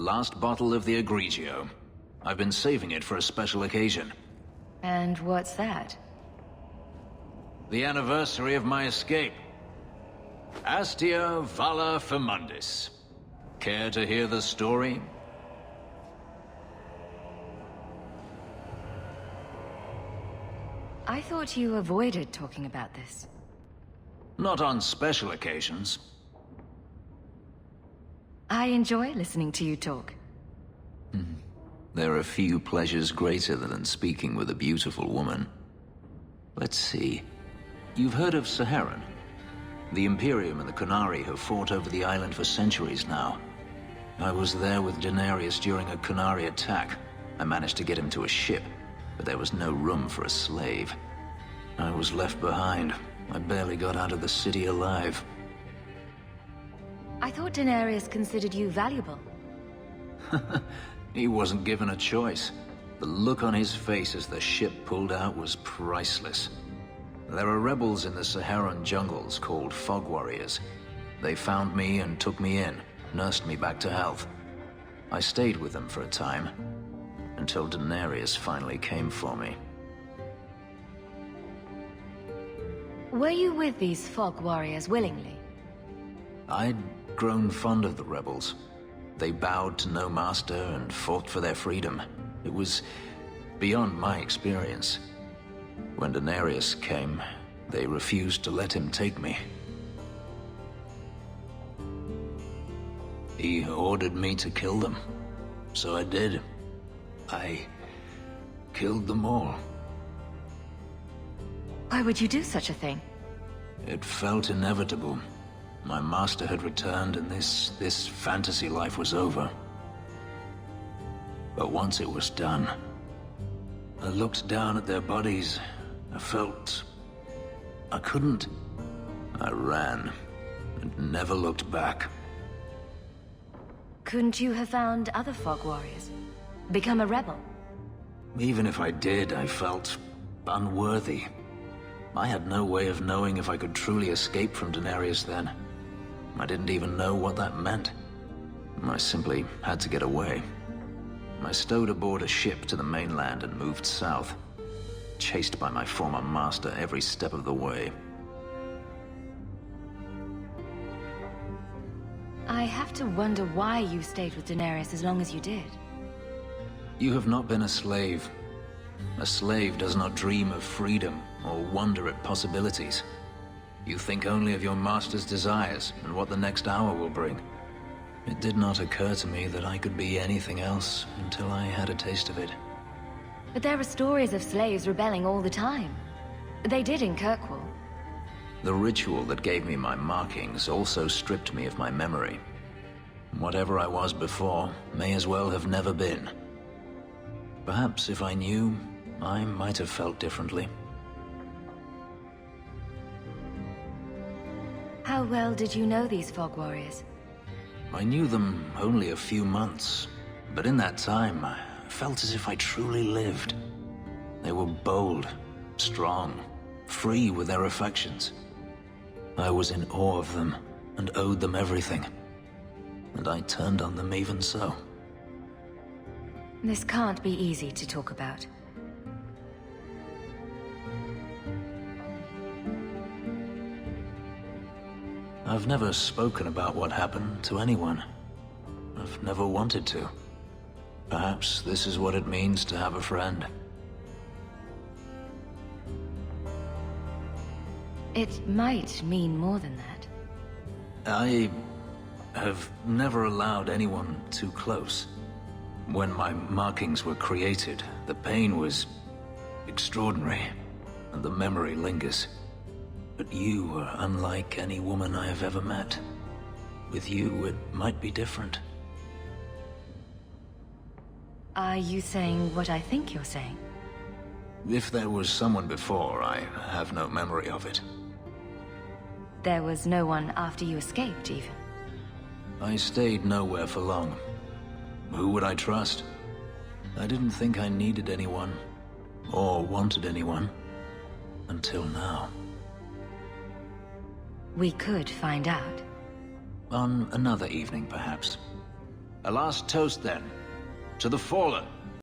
last bottle of the Egregio. I've been saving it for a special occasion. And what's that? The anniversary of my escape. Astia Vala Firmundis. Care to hear the story? I thought you avoided talking about this. Not on special occasions. I enjoy listening to you talk. There are few pleasures greater than speaking with a beautiful woman. Let's see. You've heard of Saharan? The Imperium and the Qunari have fought over the island for centuries now. I was there with Daenerys during a Qunari attack. I managed to get him to a ship, but there was no room for a slave. I was left behind. I barely got out of the city alive. I thought Daenerys considered you valuable. He wasn't given a choice. The look on his face as the ship pulled out was priceless. There are rebels in the Saharan jungles called Fog Warriors. They found me and took me in, nursed me back to health. I stayed with them for a time, until Daenerys finally came for me. Were you with these Fog Warriors willingly? I'd grown fond of the rebels. They bowed to no master and fought for their freedom. It was beyond my experience. When Daenerys came, they refused to let him take me. He ordered me to kill them, so I did. I killed them all. Why would you do such a thing? It felt inevitable. My master had returned and this fantasy life was over. But once it was done, I looked down at their bodies. I felt I couldn't. I ran and never looked back. Couldn't you have found other Fog Warriors? Become a rebel? Even if I did, I felt unworthy. I had no way of knowing if I could truly escape from Daenerys then. I didn't even know what that meant. I simply had to get away. I stowed aboard a ship to the mainland and moved south, chased by my former master every step of the way. I have to wonder why you stayed with Daenerys as long as you did. You have not been a slave. A slave does not dream of freedom or wonder at possibilities. You think only of your master's desires and what the next hour will bring. It did not occur to me that I could be anything else until I had a taste of it. But there are stories of slaves rebelling all the time. They did in Kirkwall. The ritual that gave me my markings also stripped me of my memory. Whatever I was before may as well have never been. Perhaps if I knew, I might have felt differently. How well did you know these Fog Warriors? I knew them only a few months, but in that time, I felt as if I truly lived. They were bold, strong, free with their affections. I was in awe of them and owed them everything, and I turned on them even so. This can't be easy to talk about. I've never spoken about what happened to anyone. I've never wanted to. Perhaps this is what it means to have a friend. It might mean more than that. I have never allowed anyone too close. When my markings were created, the pain was extraordinary, and the memory lingers. But you are unlike any woman I have ever met. With you, it might be different. Are you saying what I think you're saying? If there was someone before, I have no memory of it. There was no one after you escaped, even? I stayed nowhere for long. Who would I trust? I didn't think I needed anyone, or wanted anyone, until now. We could find out. On another evening, perhaps. A last toast, then. To the fallen.